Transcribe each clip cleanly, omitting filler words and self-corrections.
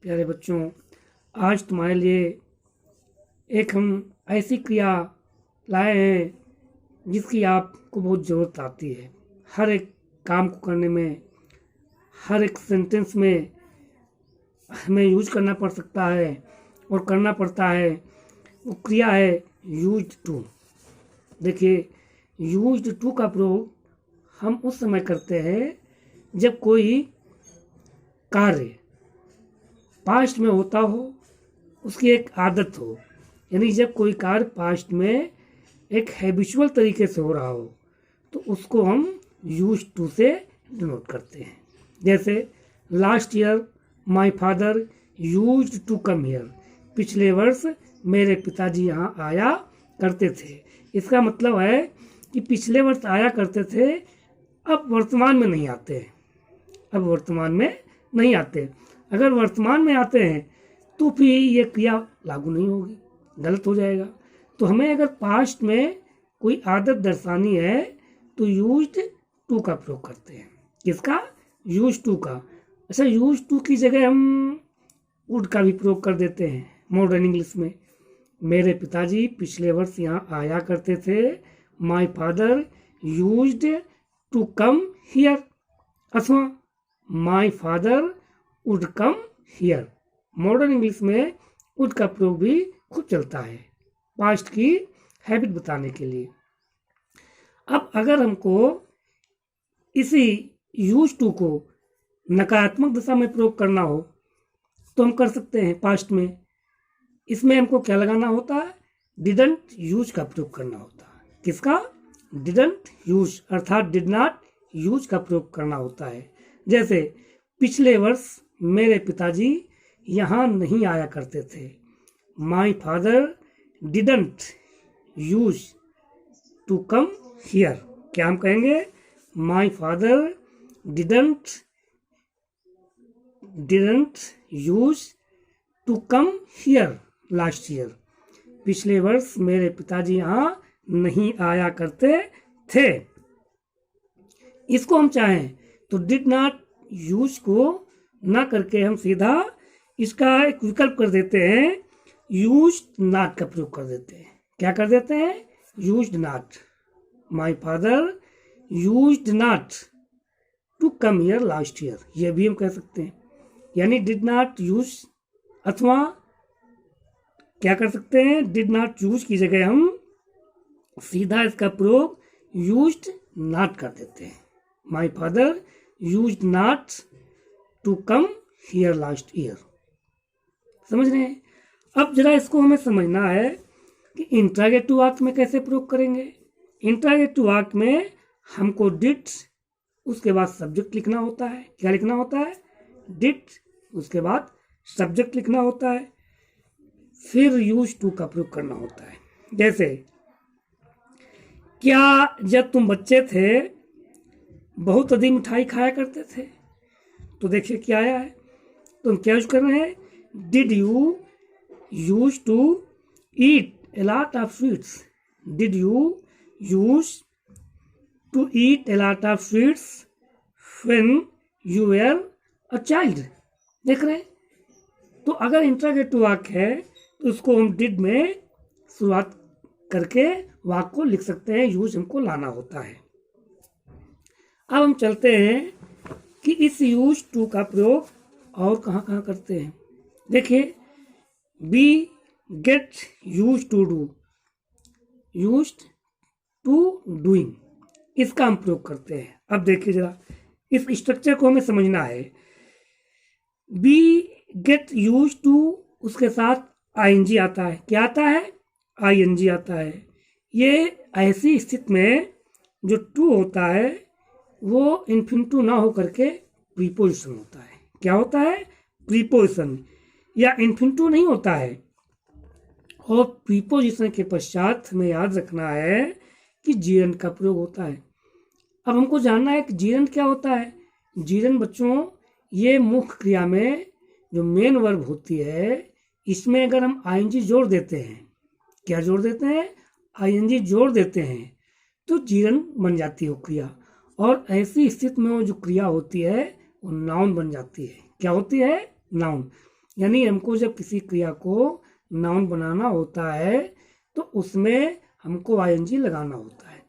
प्यारे बच्चों, आज तुम्हारे लिए एक हम ऐसी क्रिया लाए हैं जिसकी आपको बहुत ज़रूरत आती है। हर एक काम को करने में, हर एक सेंटेंस में हमें यूज करना पड़ सकता है और करना पड़ता है। वो क्रिया है यूज्ड टू। देखिए, यूज्ड टू का प्रयोग हम उस समय करते हैं जब कोई कार्य पास्ट में होता हो, उसकी एक आदत हो, यानी जब कोई कार्य पास्ट में एक हैबिचुअल तरीके से हो रहा हो तो उसको हम यूज टू से डिनोट करते हैं। जैसे last year my father used to come here. पिछले वर्ष मेरे पिताजी यहाँ आया करते थे। इसका मतलब है कि पिछले वर्ष आया करते थे, अब वर्तमान में नहीं आते। अब वर्तमान में नहीं आते। अगर वर्तमान में आते हैं तो फिर ये क्रिया लागू नहीं होगी, गलत हो जाएगा। तो हमें अगर पास्ट में कोई आदत दर्शानी है तो यूज्ड टू का प्रयोग करते हैं। किसका? यूज्ड टू का। अच्छा, यूज्ड टू की जगह हम वुड का भी प्रयोग कर देते हैं मॉडर्न इंग्लिश में। मेरे पिताजी पिछले वर्ष यहाँ आया करते थे। My father used to come here. अथवा my father would come here. Modern English में वुड का प्रयोग भी खूब चलता है पास्ट की हैबिट बताने के लिए। अब अगर हमको इसी यूज टू को नकारात्मक दिशा में प्रयोग करना हो तो हम कर सकते हैं पास्ट में। इसमें हमको क्या लगाना होता है? डिडंट यूज का प्रयोग करना होता है। किसका? डिडंट यूज, अर्थात डिड नॉट यूज का प्रयोग करना होता है। जैसे पिछले वर्ष मेरे पिताजी यहाँ नहीं आया करते थे। My father didn't use to come here. क्या हम कहेंगे? My father didn't use to come here last year. पिछले वर्ष मेरे पिताजी यहाँ नहीं आया करते थे। इसको हम चाहें तो डिड नॉट यूज को ना करके हम सीधा इसका एक विकल्प कर देते हैं, यूज्ड नॉट का प्रयोग कर देते हैं। क्या कर देते हैं? Used not. My father used not to come here last year, ये भी हम कह सकते हैं। यानी डिड नॉट यूज, अथवा क्या कर सकते हैं? डिड नॉट यूज की जगह हम सीधा इसका प्रयोग यूज्ड नॉट कर देते हैं। My father used not to come here last year. समझ रहे हैं? अब जरा इसको हमें समझना है कि इंट्रागेटिव वाक्य में कैसे प्रयोग करेंगे। इंट्रागेटिव वाक्य में हमको डिड, उसके बाद सब्जेक्ट लिखना होता है। क्या लिखना होता है? डिड, उसके बाद सब्जेक्ट लिखना होता है, फिर यूज टू का प्रयोग करना होता है। जैसे, क्या जब तुम बच्चे थे बहुत अधिक मिठाई खाया करते थे? तो देखिए क्या आया है। तो हम क्या यूज कर रहे हैं? Did you use to eat a lot of sweets. Did you use to eat a lot of sweets when you were a child. देख रहे हैं? तो अगर इंट्रागेटिव वाक्य है तो उसको हम डिड में शुरुआत करके वाक्य को लिख सकते हैं, यूज हमको लाना होता है। अब हम चलते हैं कि इस यूज टू का प्रयोग और कहाँ कहाँ करते हैं। देखिए, be get use to do, use to doing, इसका हम प्रयोग करते हैं। अब देखिए जरा, इस स्ट्रक्चर को हमें समझना है। बी गेट यूज टू, उसके साथ आईएनजी आता है। क्या आता है? आईएनजी आता है। ये ऐसी स्थिति में जो टू होता है वो इन्फिनिटिव ना हो करके प्रीपोजिशन होता है। क्या होता है? प्रीपोजिशन, या इन्फिनिटिव नहीं होता है। और प्रीपोजिशन के पश्चात हमें याद रखना है कि जीरन का प्रयोग होता है। अब हमको जानना है कि जीरन क्या होता है। जीरन बच्चों, ये मुख्य क्रिया में जो मेन वर्ब होती है, इसमें अगर हम आईएनजी जोड़ देते हैं, क्या जोड़ देते हैं? आईएनजी जोड़ देते हैं, तो जीरन बन जाती है वो क्रिया। और ऐसी स्थिति में वो जो क्रिया होती है वो नाउन बन जाती है। क्या होती है? नाउन। यानी हमको जब किसी क्रिया को नाउन बनाना होता है तो उसमें हमको आईएनजी लगाना होता है,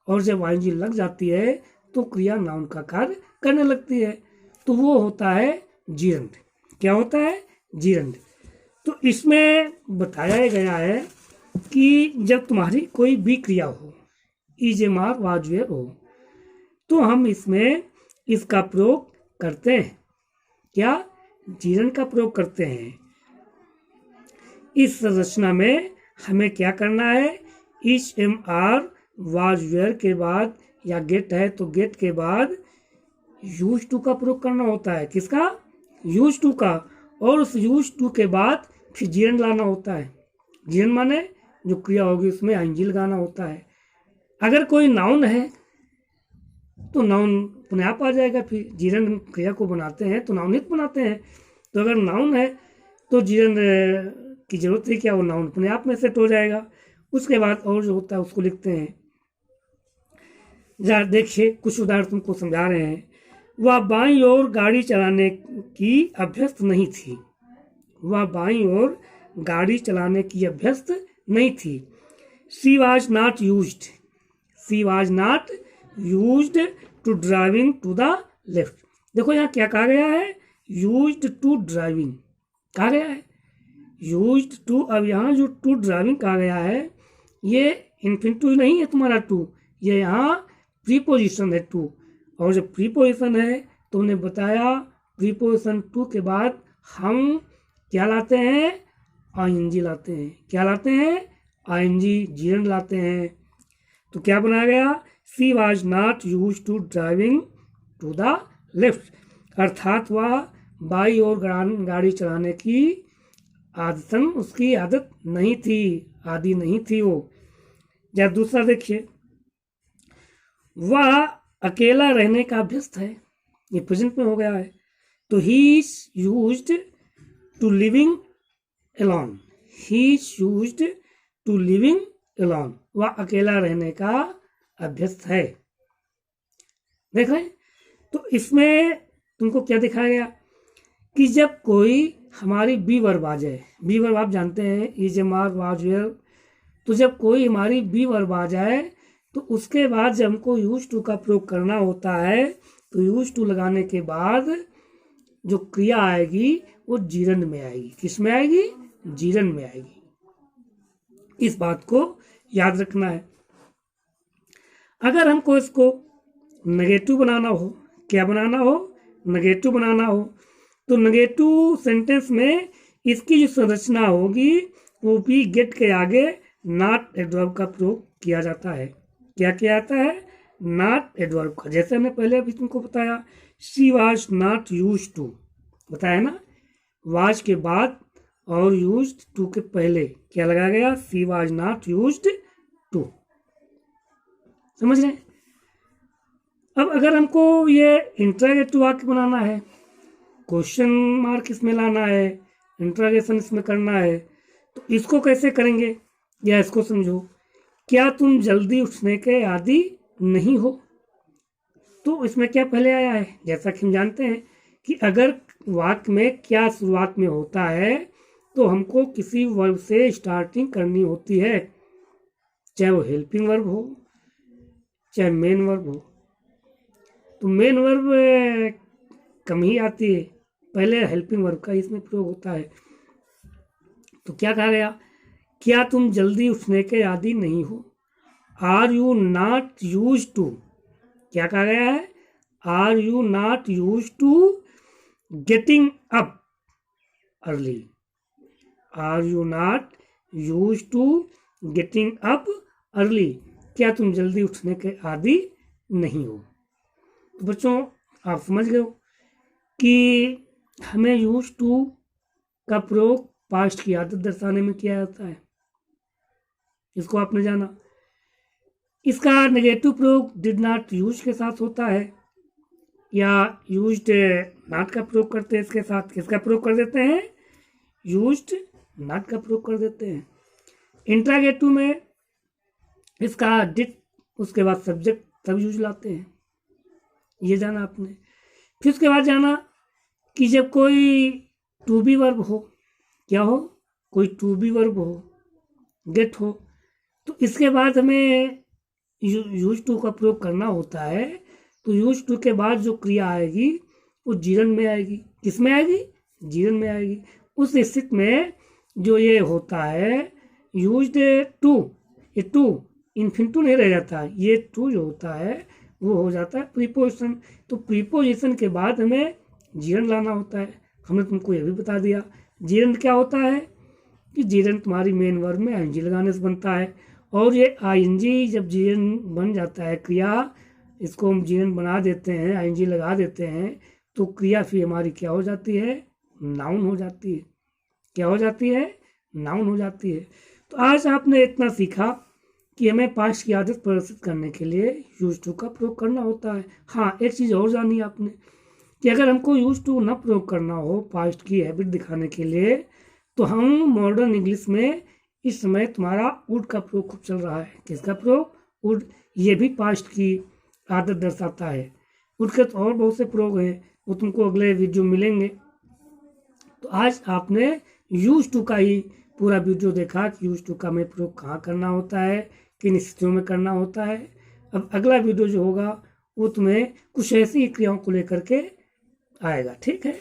और जब आईएनजी लग जाती है तो क्रिया नाउन का कार्य करने लगती है, तो वो होता है जीरंड। क्या होता है? जीरंड। तो इसमें बताया गया है कि जब तुम्हारी कोई भी क्रिया हो, इजेमार वाजवेर हो, तो हम इसमें इसका प्रयोग करते हैं। क्या? जीरंड का प्रयोग करते हैं। इस संरचना में हमें क्या करना है? इच एम आर वाजवेयर के बाद या गेट है तो गेट के बाद यूज टू का प्रयोग करना होता है। किसका? यूज टू का। और उस यूज टू के बाद फिर जीरंड लाना होता है। जीरंड माने जो क्रिया होगी उसमें आईएनजी लगाना होता है। अगर कोई नाउन है तो नाउन अपने आप आ जाएगा। फिर जीरंड क्रिया को बनाते हैं तो नाउन ही बनाते हैं। तो अगर नाउन है तो जीरंड की जरूरत है क्या? वो नाउन अपने आप में सेट हो जाएगा। उसके बाद और जो होता है उसको लिखते हैं। जरा देखिए, कुछ उदाहरण तुमको समझा रहे हैं। वह बाईं ओर गाड़ी चलाने की अभ्यस्त नहीं थी। वह बाईं ओर गाड़ी चलाने की अभ्यस्त नहीं थी। She was not used. She was not used to driving to the left. देखो यहाँ क्या कहा गया है? यूज्ड टू ड्राइविंग कहा गया है। Used to. अब यहाँ जो टू ड्राइविंग कहा गया है ये इन्फिनिटिव नहीं है तुम्हारा टू, ये यहाँ प्रीपोजिशन है टू। और जब प्रीपोजिशन है तो उन्हें बताया प्रीपोजिशन टू के बाद हम क्या लाते हैं? आईएनजी लाते हैं। क्या लाते हैं? आईएनजी, जीरंड लाते हैं। तो क्या बना गया? She was not use to driving to the left, अर्थात वह बाई ओर गाड़ी चलाने की आदतन उसकी आदत नहीं थी, आदि नहीं थी वो। या दूसरा देखिए, वह अकेला रहने का अभ्यस्त है। ये प्रेजेंट में हो गया है। तो he is used to living alone. He is used to living alone. वह अकेला रहने का अभ्यस्त है। देख रहे? तो इसमें तुमको क्या दिखाया गया कि जब कोई हमारी बी वर्ब आ जाए, बी वर्ब आप जानते हैं, is am are was were. तो जब कोई हमारी बी वर्ब आ जाए तो उसके बाद जब हमको यूज टू का प्रयोग करना होता है तो यूज टू लगाने के बाद जो क्रिया आएगी वो जीरंड में आएगी। किस में आएगी? जीरंड में आएगी। इस बात को याद रखना है। अगर हमको इसको नेगेटिव बनाना हो, क्या बनाना हो? नेगेटिव बनाना हो, तो नेगेटिव सेंटेंस में इसकी जो संरचना होगी वो भी गेट के आगे नॉट एडवर्ब का प्रयोग किया जाता है। क्या किया जाता है? नॉट एडवर्ब का। जैसे हमने पहले अभी तुमको बताया, she was not use to, बताया ना। वाज के बाद और यूज टू के पहले क्या लगा गया? She was not use to. समझ रहे? अब अगर हमको ये इंट्रोगेटिव वाक्य बनाना है, क्वेश्चन मार्क इसमें लाना है, इंट्रोगेशन इसमें करना है, तो इसको कैसे करेंगे? या इसको समझो, क्या तुम जल्दी उठने के आदी नहीं हो? तो इसमें क्या पहले आया है? जैसा कि हम जानते हैं कि अगर वाक्य में क्या शुरुआत में होता है तो हमको किसी वर्ब से स्टार्टिंग करनी होती है, चाहे वो हेल्पिंग वर्ब हो चाहे मेन वर्ब हो। तो मेन वर्ब कम ही आती है, पहले हेल्पिंग वर्ब का इसमें प्रयोग होता है। तो क्या कहा गया? क्या तुम जल्दी उठने के आदी नहीं हो? Are you not use to. क्या कहा गया है? Are you not use to getting up early. Are you not use to getting up early. क्या तुम जल्दी उठने के आदी नहीं हो? तो बच्चों आप समझ गए हो कि हमें यूज टू का प्रयोग पास्ट की आदत दर्शाने में किया जाता है। इसको आपने जाना। इसका नेगेटिव प्रयोग डिड नॉट यूज के साथ होता है, या यूज्ड नॉट का प्रयोग करते हैं इसके साथ। किसका प्रयोग कर देते हैं? यूज्ड नॉट का प्रयोग कर देते हैं। इंट्रोगेटिव में इसका डिड उसके बाद सब्जेक्ट तब यूज लाते हैं। ये जाना आपने। फिर उसके बाद जाना कि जब कोई टू बी वर्ब हो, क्या हो, कोई टू बी वर्ब हो, गेट हो, तो इसके बाद हमें यूज टू का प्रयोग करना होता है। तो यूज टू के बाद जो क्रिया आएगी वो जीवन में आएगी। किस में आएगी? जीवन में आएगी। उस स्थिति में जो ये होता है यूज्ड टू, ये टू इन्फिनिटिव नहीं रह जाता, ये टू जो होता है वो हो जाता है प्रीपोजिशन। तो प्रीपोजिशन के बाद हमें जीवन लाना होता है। हमने तुमको ये भी बता दिया जीवन क्या होता है कि जीवन तुम्हारी मेन वर्ब में आईएनजी लगाने से बनता है। और ये आईएनजी जब जीवन बन जाता है क्रिया, इसको हम जीवन बना देते हैं, आईएनजी लगा देते हैं, तो क्रिया फिर हमारी क्या हो जाती है? नाउन हो जाती है। क्या हो जाती है? नाउन हो जाती है। तो आज आपने इतना सीखा कि हमें पास्ट की आदत प्रदर्शित करने के लिए यूज टू का प्रयोग करना होता है। हाँ, एक चीज़ और जानी आपने कि अगर हमको यूज टू ना प्रयोग करना हो पास्ट की हैबिट दिखाने के लिए, तो हम मॉडर्न इंग्लिश में इस समय तुम्हारा वुड का प्रयोग खूब चल रहा है। किसका प्रयोग? वुड। ये भी पास्ट की आदत दर्शाता है। वुड के तो और बहुत से प्रयोग हैं, वो तुमको अगले वीडियो मिलेंगे। तो आज आपने यूज टू का ही पूरा वीडियो देखा कि यूज टू का में प्रयोग कहाँ करना होता है, किन स्थितियों में करना होता है। अब अगला वीडियो जो होगा वो तुम्हें कुछ ऐसी क्रियाओं को लेकर के आएगा। ठीक है।